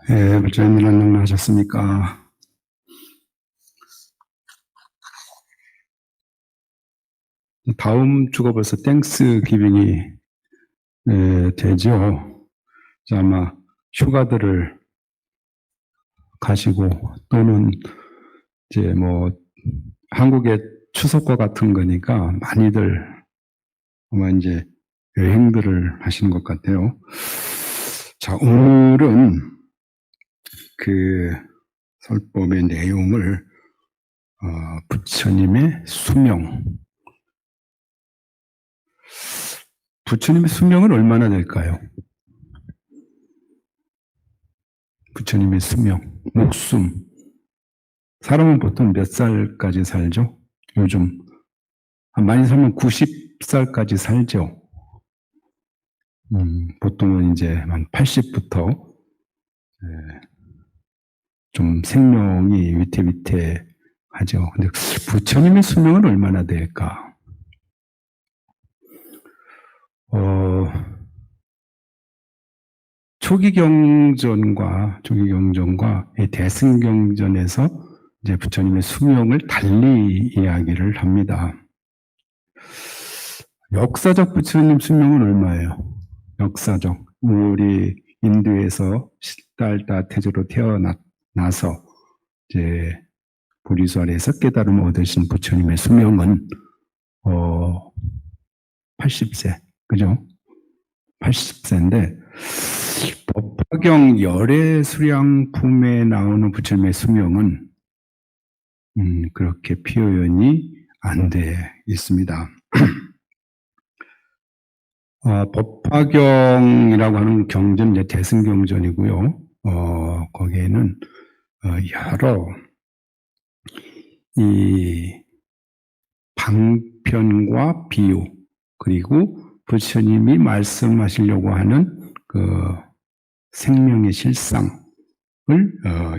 부처님 안녕하셨습니까? 다음 주가 벌써 땡스 기빙이 되죠. 아마 휴가들을 가시고 또는 이제 뭐 한국의 추석과 같은 거니까 많이들 아마 이제 여행들을 하시는 것 같아요. 자, 오늘은 그 설법의 내용을 부처님의 수명, 부처님의 수명은 얼마나 될까요? 부처님의 수명, 목숨. 사람은 보통 몇 살까지 살죠? 요즘 많이 살면 90살까지 살죠. 보통은 이제 한 80부터 좀 생명이 위태위태하죠. 근데 부처님의 수명은 얼마나 될까? 초기경전과 대승경전에서 이제 부처님의 수명을 달리 이야기를 합니다. 역사적 부처님 수명은 얼마예요? 역사적. 우리 인도에서 시달다 태조로 태어나서 이제 보리수아래에서 깨달음을 얻으신 부처님의 수명은 80세, 그죠? 80세인데 법화경 열애수량품에 나오는 부처님의 수명은 그렇게 표현이 안 돼 있습니다. 법화경이라고 하는 경전 이제 대승경전이고요. 거기에는 여러 이 방편과 비유 그리고 부처님이 말씀하시려고 하는 그 생명의 실상을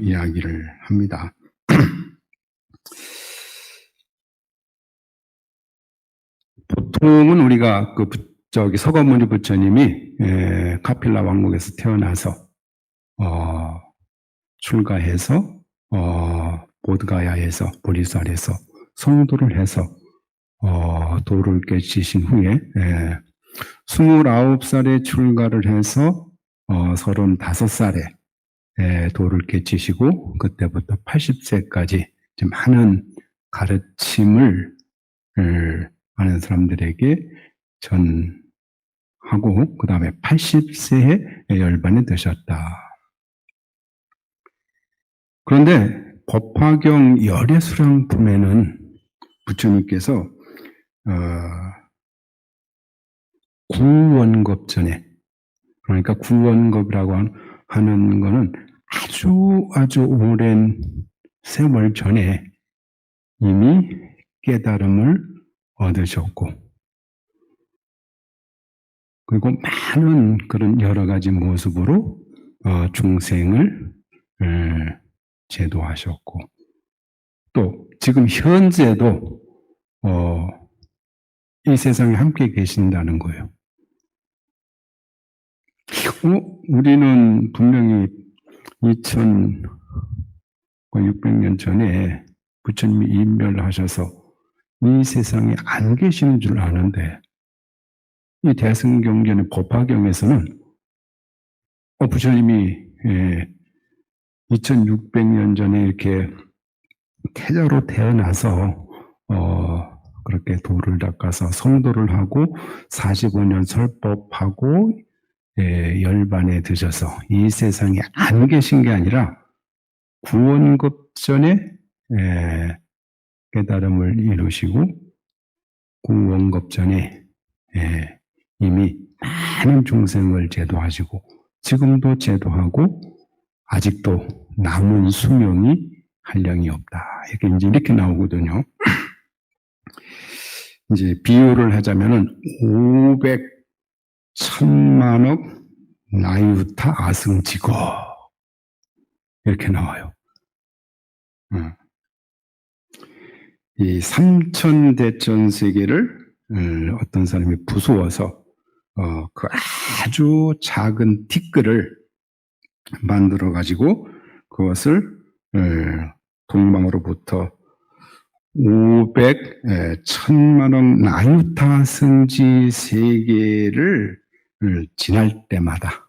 이야기를 합니다. 보통은 우리가 서가모니 부처님이 카필라 왕국에서 태어나서 출가해서 보드가야에서 보리쌀에서 성도를 해서 도를 깨치신 후에 29살에 출가를 해서 35살에 도를 깨치시고 그때부터 80세까지 많은 가르침을 많은 사람들에게 전하고 그 다음에 80세에 열반에 드셨다. 그런데 법화경 열애수량품에는 부처님께서 구원겁전에, 그러니까 구원겁이라고 하는 거는 아주 오랜 세월 전에 이미 깨달음을 얻으셨고 그리고 많은 그런 여러 가지 모습으로 중생을 제도하셨고 또 지금 현재도 이 세상에 함께 계신다는 거예요. 우리는 분명히 2600년 전에 부처님이 인멸하셔서 이 세상에 안 계시는 줄 아는데 이 대승경전의 법화경에서는 부처님이 2600년 전에 이렇게 태자로 태어나서 그렇게 도를 닦아서 성도를 하고 45년 설법하고 열반에 드셔서 이 세상에 안 계신 게 아니라 구원급전에 깨달음을 이루시고 구원급전에 이미 많은 중생을 제도하시고 지금도 제도하고 아직도 남은 수명이 한량이 없다. 이렇게 나오거든요. 이제 비유를 하자면은 500 천만억 나이우타 아승지거 이렇게 나와요. 이 삼천대천 세계를 어떤 사람이 부수어서 그 아주 작은 티끌을 만들어 가지고 그것을 동방으로부터 1000만 원 나유타 성지 세 개를 지날 때마다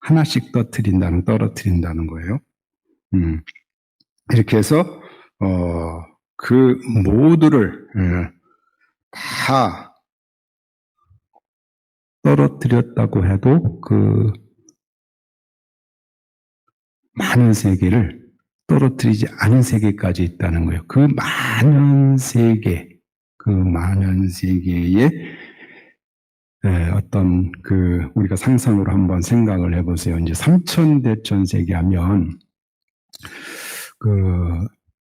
하나씩 떨어뜨린다는 거예요. 이렇게 해서 그 모두를 다 떨어뜨렸다고 해도 그 많은 세계를 떨어뜨리지 않은 세계까지 있다는 거예요. 그 많은 세계의 어떤 우리가 상상으로 한번 생각을 해보세요. 이제 삼천대천 세계 하면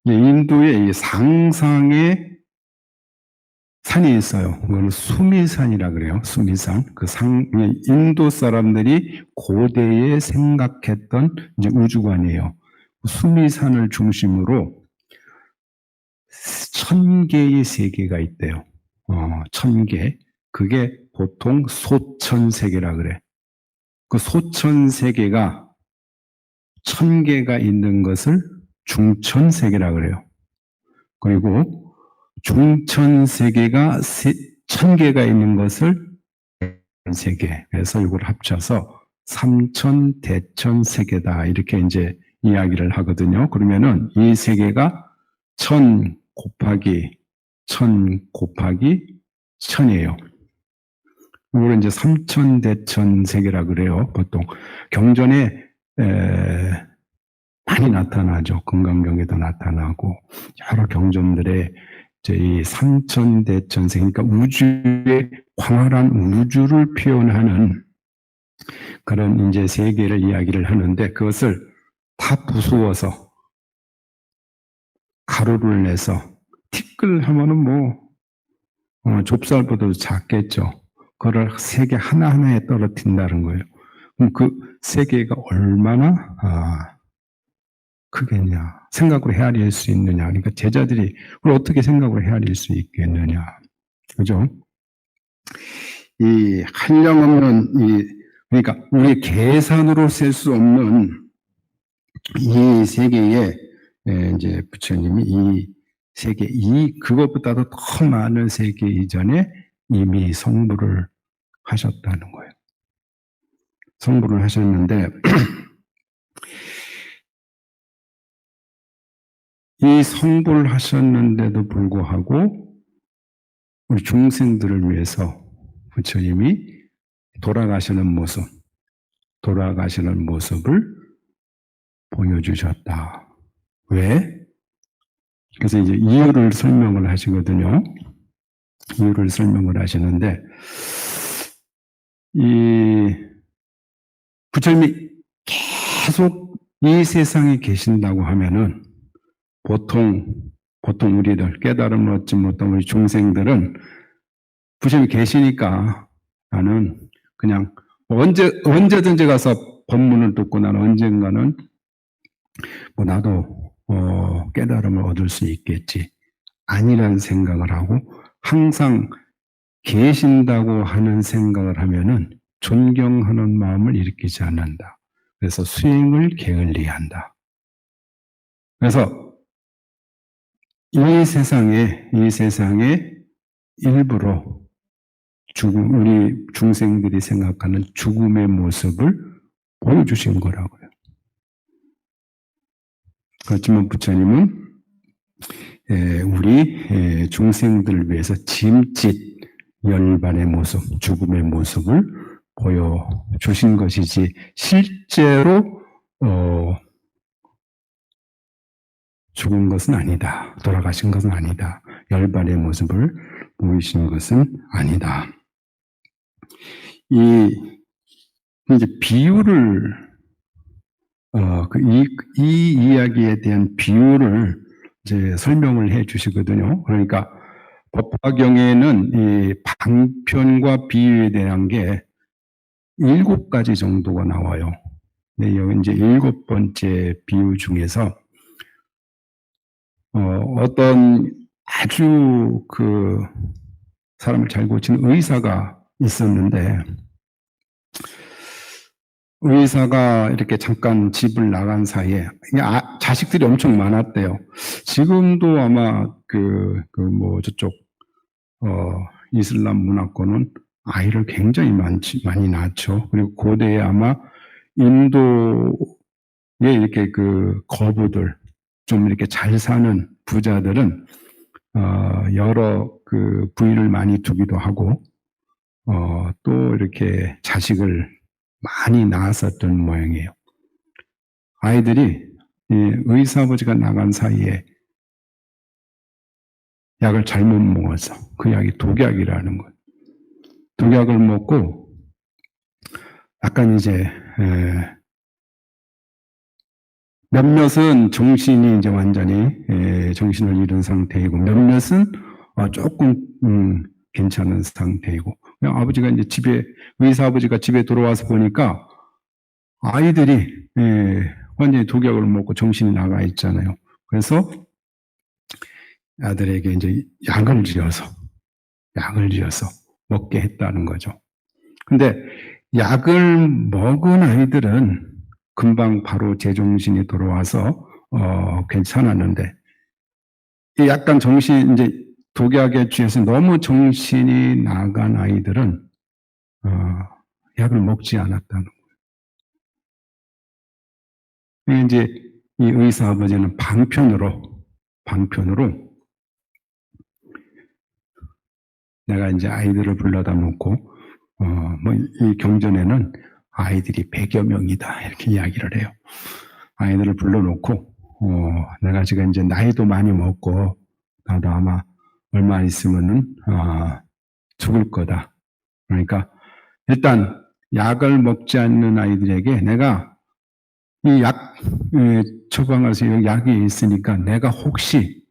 인도의 이 상상의 산이 있어요. 그걸 수미산이라 그래요. 수미산. 인도 사람들이 고대에 생각했던 이제 우주관이에요. 수미산을 중심으로 1000개의 세계가 있대요. 1000개. 그게 보통 소천세계라 그래. 그 소천세계가 1000개가 있는 것을 중천세계라 그래요. 그리고 중천세계가 1000개가 있는 것을 세계. 그래서 이걸 합쳐서 삼천대천세계다. 이렇게 이제 이야기를 하거든요. 그러면은 이 세계가 1000 곱하기 1000 곱하기 1000이에요. 이걸 이제 삼천대천세계라 그래요. 보통 경전에 많이 나타나죠. 금강경에도 나타나고 여러 경전들에 이제 이 삼천대천세, 그러니까 우주의 광활한 우주를 표현하는 그런 이제 세계를 이야기를 하는데 그것을 다 부수어서 가루를 내서 티끌하면은 좁쌀보다도 작겠죠. 그걸 세계 하나하나에 떨어뜨린다는 거예요. 그럼 그 세계가 얼마나 크겠냐, 생각으로 헤아릴 수 있느냐. 그러니까 제자들이 그걸 어떻게 생각으로 헤아릴 수 있겠느냐. 그죠? 이 한량없는 그러니까 우리 계산으로 셀 수 없는 이 세계에 이제 부처님이 이 세계 그것보다도 더 많은 세계 이전에 이미 성불을 하셨다는 거예요. 성불을 하셨는데 이 성불을 하셨는데도 불구하고 우리 중생들을 위해서 부처님이 돌아가시는 모습을 보여주셨다. 왜? 그래서 이제 이유를 설명을 하시거든요. 이유를 설명을 하시는데, 이 부처님이 계속 이 세상에 계신다고 하면은 보통 우리들 깨달음을 얻지 못한 우리 중생들은 부처님이 계시니까 나는 그냥 언제든지 가서 법문을 듣고 나는 언젠가는 나도 깨달음을 얻을 수 있겠지. 아니라는 생각을 하고 항상 계신다고 하는 생각을 하면은 존경하는 마음을 일으키지 않는다. 그래서 수행을 게을리한다. 그래서 이 세상에 일부러 우리 중생들이 생각하는 죽음의 모습을 보여주신 거라고요. 그렇지만 부처님은 우리 중생들을 위해서 짐짓 열반의 모습, 죽음의 모습을 보여주신 것이지 실제로 죽은 것은 아니다. 돌아가신 것은 아니다. 열반의 모습을 보이신 것은 아니다. 이제 비유를 이 이야기에 대한 비유를 이제 설명을 해 주시거든요. 그러니까 법화경에는 이 방편과 비유에 대한 게 7가지 정도가 나와요. 근데 여기 이제 7번째 비유 중에서 어떤 아주 사람을 잘 고치는 의사가 있었는데 의사가 이렇게 잠깐 집을 나간 사이에 자식들이 엄청 많았대요. 지금도 아마 뭐 저쪽 이슬람 문화권은 아이를 굉장히 많이 낳죠. 그리고 고대에 아마 인도에 이렇게 거부들 좀 이렇게 잘 사는 부자들은 여러 부인을 많이 두기도 하고 또 이렇게 자식을 많이 낳았었던 모양이에요. 아이들이 의사 아버지가 나간 사이에 약을 잘못 먹어서 그 약이 독약이라는 거예요. 독약을 먹고 약간 이제 몇몇은 정신이 이제 완전히 정신을 잃은 상태이고 몇몇은 조금 괜찮은 상태이고 그냥 아버지가 이제 의사 아버지가 집에 들어와서 보니까 아이들이 완전히 독약을 먹고 정신이 나가 있잖아요. 그래서 아들에게 이제 약을 지어서 먹게 했다는 거죠. 근데 약을 먹은 아이들은 금방 바로 제정신이 돌아와서 괜찮았는데 약간 이제 독약에 취해서 너무 정신이 나간 아이들은 약을 먹지 않았다는 거예요. 이제 이 의사 아버지는 방편으로 내가 이제 아이들을 불러다 놓고 뭐 이 경전에는 아이들이 100여 명이다 이렇게 이야기를 해요. 아이들을 불러놓고 내가 지금 이제 나이도 많이 먹고 나도 아마 얼마 있으면은 죽을 거다. 그러니까 일단 약을 먹지 않는 아이들에게 내가 이 약 처방해서 약이 있으니까 내가 혹시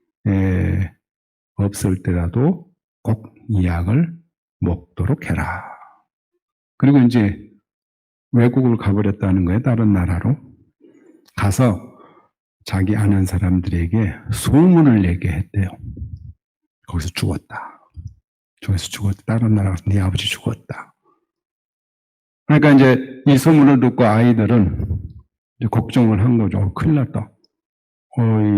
없을 때라도 꼭 이 약을 먹도록 해라. 그리고 이제 외국을 가버렸다는 거예요. 다른 나라로 가서 자기 아는 사람들에게 소문을 내게 했대요. 거기서 죽었다. 다른 나라 가서 네 아버지 죽었다. 그러니까 이제 이 소문을 듣고 아이들은 이제 걱정을 한 거죠. 큰일 났다.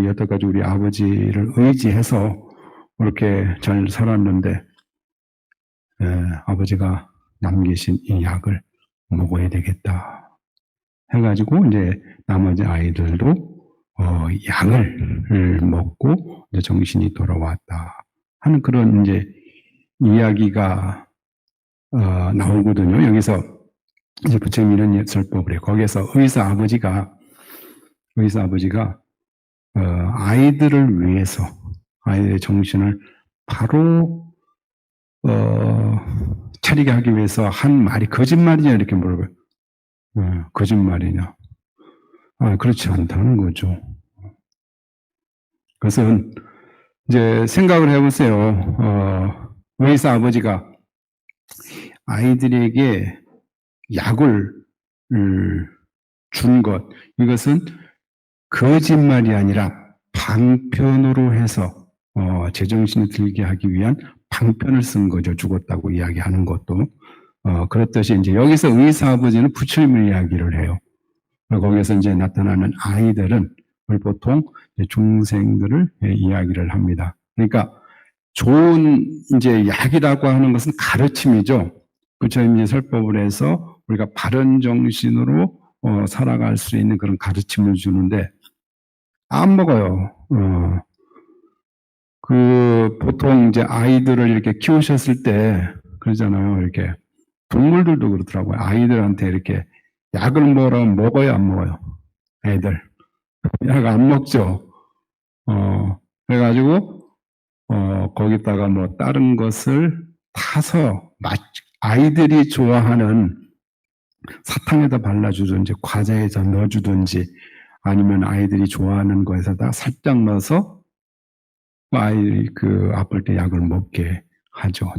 여태까지 우리 아버지를 의지해서 그렇게 잘 살았는데 아버지가 남기신 이 약을 먹어야 되겠다. 해가지고 이제 나머지 아이들도 약을 먹고 이제 정신이 돌아왔다 하는 그런 이제 이야기가 나오거든요. 여기서 이제 부처님 이런 설법을 해요. 거기에서 의사 아버지가 아이들을 위해서 아이들의 정신을 바로 차리게 하기 위해서 한 말이 거짓말이냐 이렇게 물어봐요. 거짓말이냐? 그렇지 않다는 거죠. 그것은 이제 생각을 해보세요. 의사 아버지가 아이들에게 약을 준 것, 이것은 거짓말이 아니라 방편으로 해서 제정신이 들게 하기 위한 방편을 쓴 거죠. 죽었다고 이야기하는 것도. 그렇듯이 이제 여기서 의사 아버지는 부처님을 이야기를 해요. 거기에서 이제 나타나는 아이들은 보통 중생들을 이야기를 합니다. 그러니까 좋은 이제 약이라고 하는 것은 가르침이죠. 부처님 이제 설법을 해서 우리가 바른 정신으로 살아갈 수 있는 그런 가르침을 주는데 안 먹어요. 보통 이제 아이들을 이렇게 키우셨을 때 그러잖아요. 이렇게 동물들도 그렇더라고요. 아이들한테 이렇게 약을 먹어요, 안 먹어요? 애들. 약 안 먹죠. 그래가지고, 거기다가 뭐 다른 것을 타서 아이들이 좋아하는 사탕에다 발라주든지 과자에다 넣어주든지 아니면 아이들이 좋아하는 거에서다 살짝 넣어서 아이 아플 때 약을 먹게 하죠.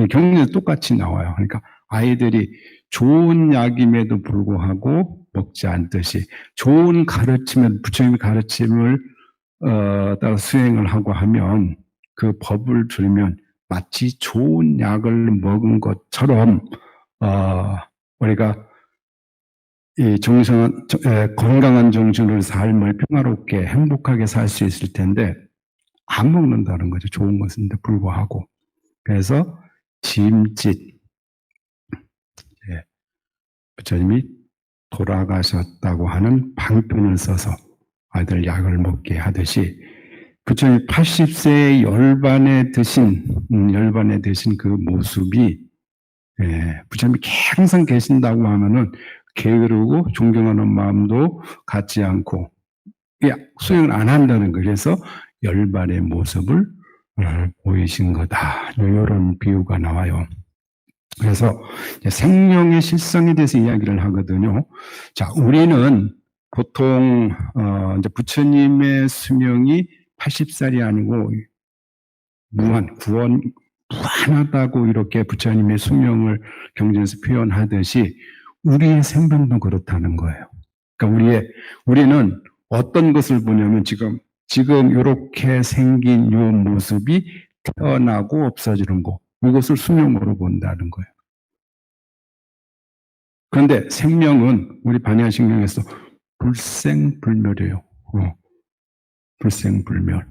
경리도 똑같이 나와요. 그러니까 아이들이 좋은 약임에도 불구하고 먹지 않듯이 좋은 가르침을 부처님의 가르침을 따라 수행을 하고 하면 그 법을 들으면 마치 좋은 약을 먹은 것처럼 우리가 이 건강한 정신으로 삶을 평화롭게 행복하게 살 수 있을 텐데 안 먹는다는 거죠. 좋은 것인데 불구하고. 그래서 짐짓, 예, 부처님이 돌아가셨다고 하는 방편을 써서 아이들 약을 먹게 하듯이 부처님 80세에 열반에 드신 그 모습이, 부처님이 항상 계신다고 하면은 게으르고 존경하는 마음도 갖지 않고 수행을 안 한다는 거예요. 그래서 열반의 모습을 보이신 거다. 이런 비유가 나와요. 그래서 생명의 실상에 대해서 이야기를 하거든요. 자, 우리는 보통 이제 부처님의 수명이 80살이 아니고 무한하다고 이렇게 부처님의 수명을 경전에서 표현하듯이 우리의 생명도 그렇다는 거예요. 그러니까 우리는 어떤 것을 보냐면 지금 이렇게 생긴 이 모습이 태어나고 없어지는 거, 이것을 수명으로 본다는 거예요. 그런데 생명은 우리 반야신경에서 불생불멸이에요. 불생불멸.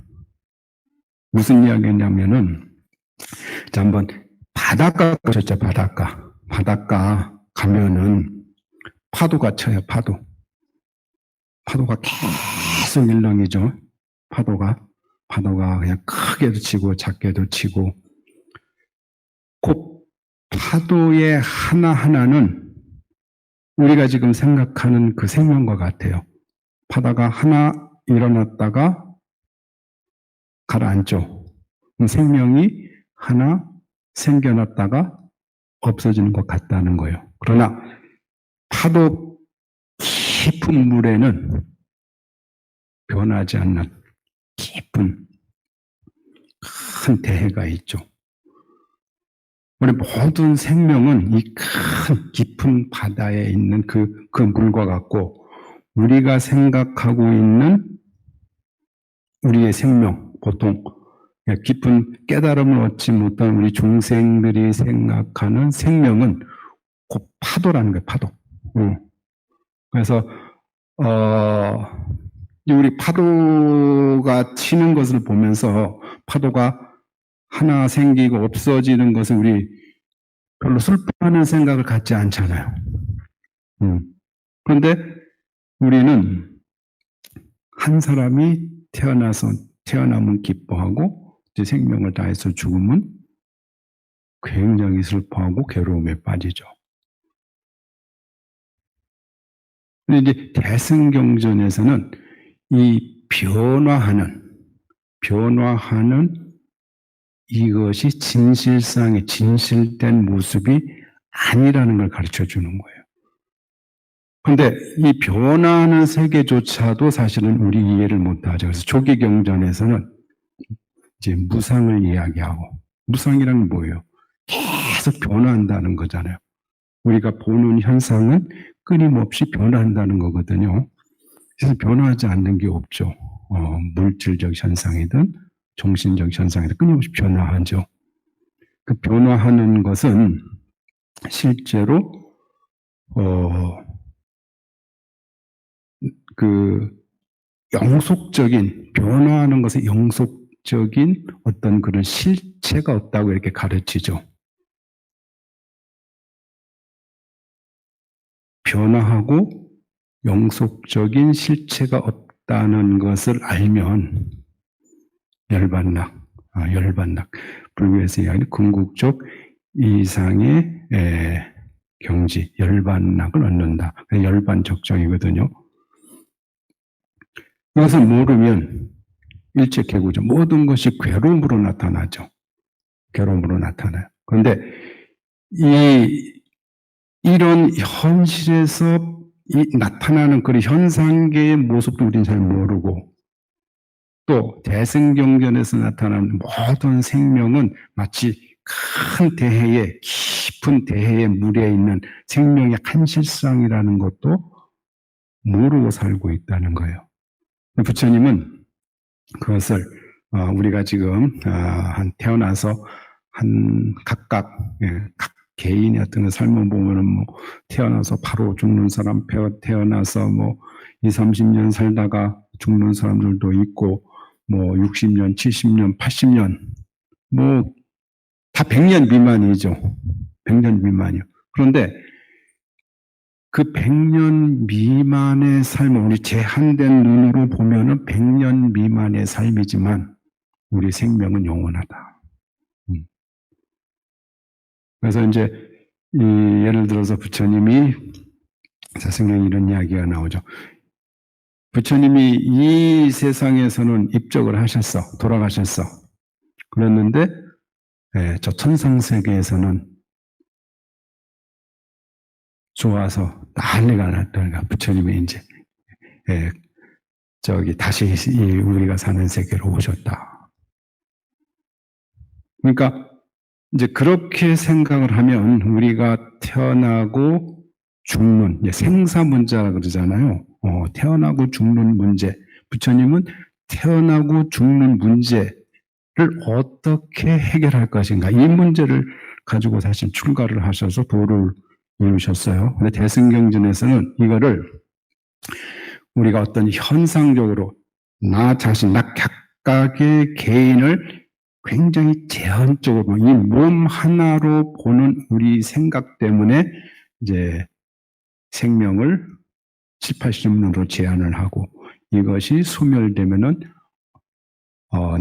무슨 이야기냐면은, 자, 한번 바닷가 보셨죠? 바닷가 가면은 파도가 쳐요, 파도가 계속 일렁이죠. 파도가 그냥 크게도 치고 작게도 치고, 그 파도의 하나하나는 우리가 지금 생각하는 그 생명과 같아요. 파도가 하나 일어났다가 가라앉죠. 생명이 하나 생겨났다가 없어지는 것 같다는 거예요. 그러나 파도 깊은 물에는 변하지 않는 깊은 큰 대해가 있죠. 우리 모든 생명은 이 큰 깊은 바다에 있는 그 물과 같고, 우리가 생각하고 있는 우리의 생명, 보통 깊은 깨달음을 얻지 못한 우리 중생들이 생각하는 생명은 그 파도라는 거예요, 파도. 그래서 우리 파도가 치는 것을 보면서 파도가 하나 생기고 없어지는 것을 우리 별로 슬퍼하는 생각을 갖지 않잖아요. 그런데 우리는 한 사람이 태어나면 기뻐하고 이제 생명을 다해서 죽으면 굉장히 슬퍼하고 괴로움에 빠지죠. 근데 이제 대승경전에서는 이 변화하는 이것이 진실된 모습이 아니라는 걸 가르쳐 주는 거예요. 그런데 이 변화하는 세계조차도 사실은 우리 이해를 못하죠. 그래서 조기경전에서는 이제 무상을 이야기하고, 무상이란 뭐예요? 계속 변화한다는 거잖아요. 우리가 보는 현상은 끊임없이 변화한다는 거거든요. 그래서 변화하지 않는 게 없죠. 물질적 현상이든 정신적 현상이든 끊임없이 변화하죠. 그 변화하는 것은 실제로 변화하는 것에 영속적인 어떤 그런 실체가 없다고 이렇게 가르치죠. 변화하고 영속적인 실체가 없다는 것을 알면 열반락, 불교에서 이야기하는 궁극적 이상의 경지, 열반락을 얻는다. 열반적정이거든요. 이것을 모르면 일체개구죠. 모든 것이 괴로움으로 나타나죠. 괴로움으로 나타나요. 그런데 이런 현실에서 나타나는 그런 현상계의 모습도 우리는 잘 모르고, 또 대승경전에서 나타나는 모든 생명은 마치 큰 대해에, 깊은 대해의 물에 있는 생명의 한실상이라는 것도 모르고 살고 있다는 거예요. 부처님은 그것을 우리가 지금 태어나서 각각 개인의 어떤 삶을 보면은 뭐 태어나서 바로 죽는 사람, 태어나서 뭐 20, 30년 살다가 죽는 사람들도 있고 뭐 60년, 70년, 80년 뭐 다 100년 미만이죠. 100년 미만이요. 그런데 그 100년 미만의 삶을 우리 제한된 눈으로 보면은 100년 미만의 삶이지만 우리 생명은 영원하다. 그래서 이제 예를 들어서 부처님이 성경에 이런 이야기가 나오죠. 부처님이 이 세상에서는 입적을 하셨어. 돌아가셨어. 그랬는데 저 천상세계에서는 좋아서 난리가 났다니까 부처님이 이제 다시 우리가 사는 세계로 오셨다. 그러니까 이제 그렇게 생각을 하면 우리가 태어나고 죽는 생사 문제라 그러잖아요. 태어나고 죽는 문제. 부처님은 태어나고 죽는 문제를 어떻게 해결할 것인가 이 문제를 가지고 사실 출가를 하셔서 도를 이루셨어요. 근데 대승경전에서는 이거를 우리가 어떤 현상적으로 나 자신, 나 각각의 개인을 굉장히 제한적으로 이 몸 하나로 보는 우리 생각 때문에 이제 생명을 7, 80년으로 제한을 하고 이것이 소멸되면은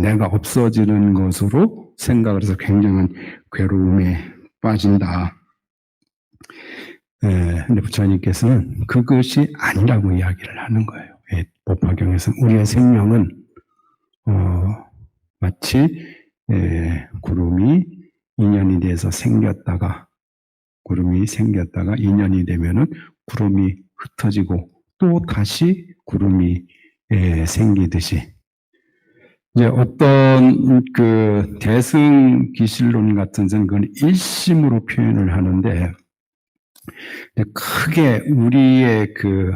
내가 없어지는 것으로 생각을 해서 굉장한 괴로움에 빠진다. 근데 부처님께서는 그것이 아니라고 이야기를 하는 거예요. 법화경에서 우리의 생명은 마치 구름이 인연이 돼서 생겼다가 구름이 생겼다가 인연이 되면은 구름이 흩어지고 또 다시 구름이 생기듯이 이제 어떤 그 대승기실론 같은 데는 그건 일심으로 표현을 하는데 크게 우리의 그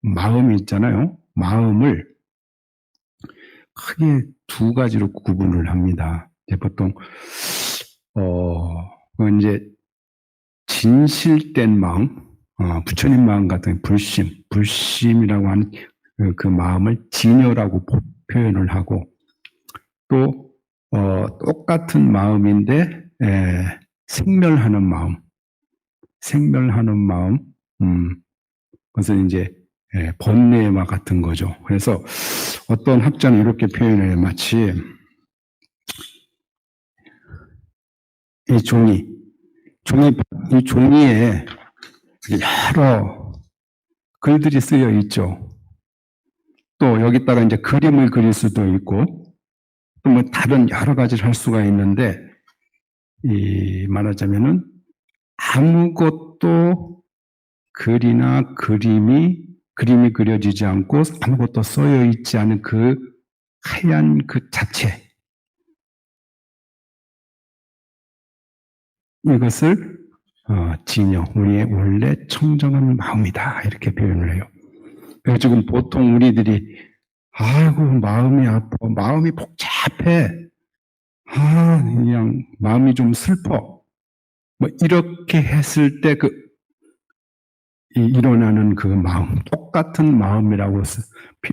마음이 있잖아요. 마음을 크게 두 가지로 구분을 합니다. 보통 이제 진실된 마음, 부처님 마음 같은 불심이라고 하는 그 마음을 진여라고 표현을 하고 또 똑같은 마음인데 생멸하는 마음, 그것은 이제 번뇌와 같은 거죠. 그래서 어떤 학자는 이렇게 표현해요. 마치 이 종이에 여러 글들이 쓰여 있죠. 또 여기다가 이제 그림을 그릴 수도 있고 또 뭐 다른 여러 가지를 할 수가 있는데 말하자면은 아무것도 글이나 그림이 그려지지 않고 아무것도 써여 있지 않은 그 하얀 그 자체 이것을 진여 우리의 원래 청정한 마음이다 이렇게 표현을 해요. 그래서 지금 보통 우리들이 아이고 마음이 아파 마음이 복잡해 그냥 마음이 좀 슬퍼 뭐 이렇게 했을 때 일어나는 그 마음 똑같은 마음이라고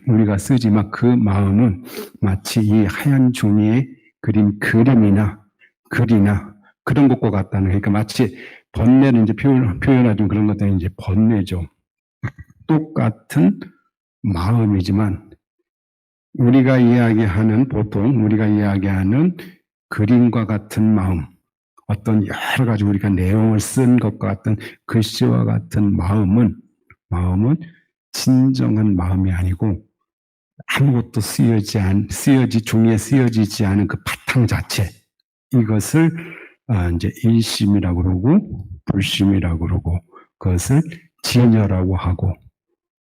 우리가 쓰지만 그 마음은 마치 이 하얀 종이에 그린 그림이나 글이나 그런 것과 같다는 그러니까 마치 번뇌를 이제 표현하던 그런 것들은 이제 번뇌죠. 똑같은 마음이지만 보통 우리가 이야기하는 그림과 같은 마음 어떤 여러 가지 우리가 내용을 쓴 것과 같은 글씨와 같은 마음은 진정한 마음이 아니고 아무것도 종이에 쓰여지지 않은 그 바탕 자체 이것을 이제 일심이라고 그러고 불심이라고 그러고 그것을 진여라고 하고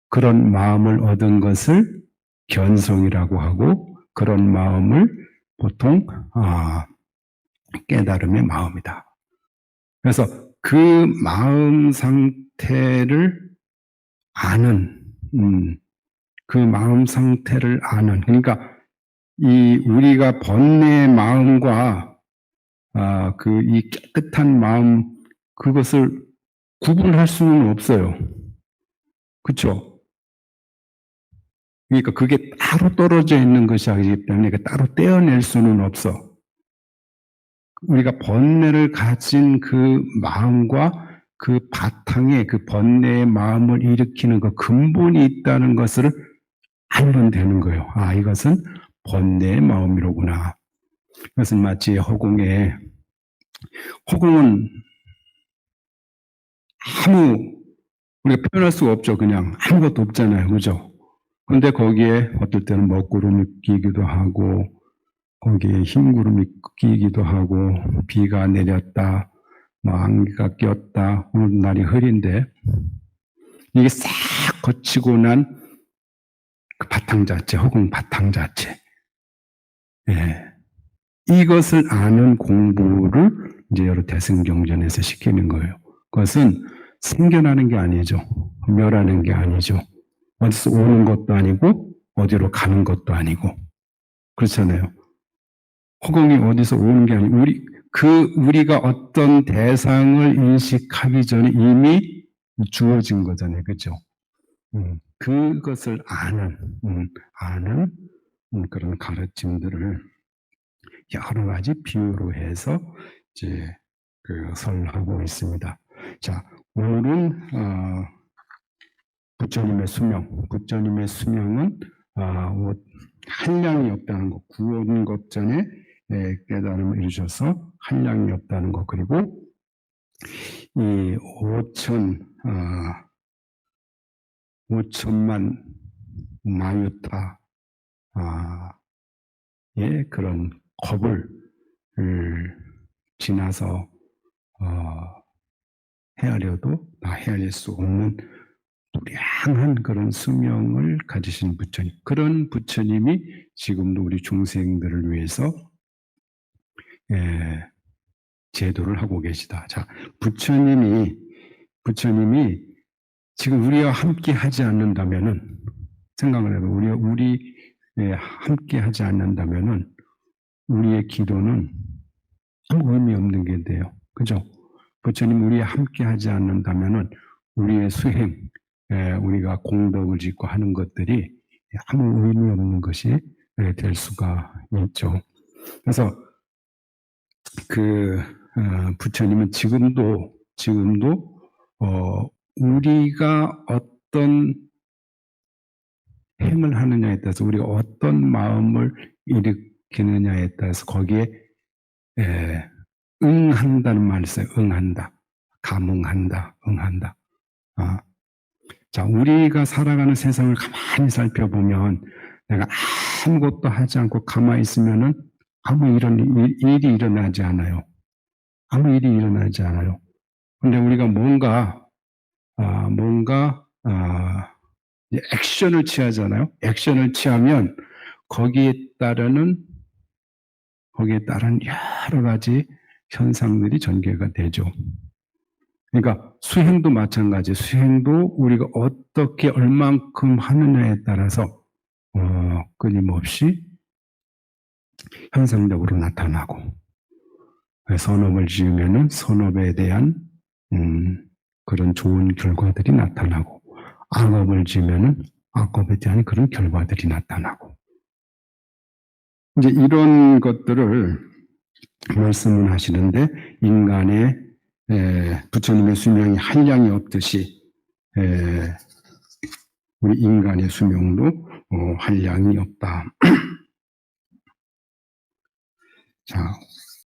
그런 마음을 얻은 것을 견성이라고 하고 그런 마음을 보통 깨달음의 마음이다. 그래서 그 마음 상태를 아는 그러니까 우리가 번뇌의 마음과 이 깨끗한 마음 그것을 구분할 수는 없어요. 그렇죠? 그러니까 그게 따로 떨어져 있는 것이 아니기 때문에 따로 떼어낼 수는 없어. 우리가 번뇌를 가진 그 마음과 그 바탕에 그 번뇌의 마음을 일으키는 그 근본이 있다는 것을 알면 되는 거예요. 아, 이것은 번뇌의 마음이로구나. 이것은 마치 허공은 우리가 표현할 수가 없죠. 그냥 아무것도 없잖아요. 그죠? 근데 거기에 어떨 때는 먹구름이 끼기도 하고, 거기에 흰구름이 끼기도 하고, 비가 내렸다, 안개가 꼈다, 오늘 날이 흐린데, 이게 싹 거치고 난 그 바탕 자체, 허공 바탕 자체. 예. 이것을 아는 공부를 이제 여러 대승경전에서 시키는 거예요. 그것은 생겨나는 게 아니죠. 멸하는 게 아니죠. 어디서 오는 것도 아니고, 어디로 가는 것도 아니고. 그렇잖아요. 허공이 어디서 오는 게 아니고, 우리가 어떤 대상을 인식하기 전에 이미 주어진 거잖아요. 그죠? 그것을 아는 그런 가르침들을 여러 가지 비유로 해서 이제 설하고 있습니다. 자, 오늘은 부처님의 수명은 한량이 없다는 것, 구원 겁전에 깨달음을 이루셔서 한량이 없다는 것, 그리고 이 5천만 마유타의 그런 겁을 지나서 헤아려도 다 헤아릴 수 없는 무량한 그런 수명을 가지신 부처님, 그런 부처님이 지금도 우리 중생들을 위해서 제도를 하고 계시다. 자, 부처님이 지금 우리와 함께 하지 않는다면은, 생각을 해봐. 우리 함께 하지 않는다면은 우리의 기도는 아무 의미 없는 게 돼요. 그죠? 부처님 우리와 함께 하지 않는다면은 우리의 수행, 우리가 공덕을 짓고 하는 것들이 아무 의미 없는 것이 될 수가 있죠. 그래서 부처님은 지금도 우리가 어떤 행을 하느냐에 따라서, 우리가 어떤 마음을 일으키느냐에 따라서 거기에 응한다는 말을 써요. 응한다. 감응한다. 응한다. 자, 우리가 살아가는 세상을 가만히 살펴보면 내가 아무것도 하지 않고 가만히 있으면은 아무 일이 일어나지 않아요. 아무 일이 일어나지 않아요. 근데 우리가 뭔가 액션을 취하잖아요. 액션을 취하면 거기에 따른 여러 가지 현상들이 전개가 되죠. 그러니까 수행도 마찬가지. 수행도 우리가 어떻게 얼만큼 하느냐에 따라서 끊임없이 현상적으로 나타나고, 선업을 지으면은 선업에 대한 그런 좋은 결과들이 나타나고, 악업을 지으면은 악업에 대한 그런 결과들이 나타나고, 이제 이런 것들을 말씀을 하시는데, 인간의 부처님의 수명이 한량이 없듯이 우리 인간의 수명도 한량이 없다. 자,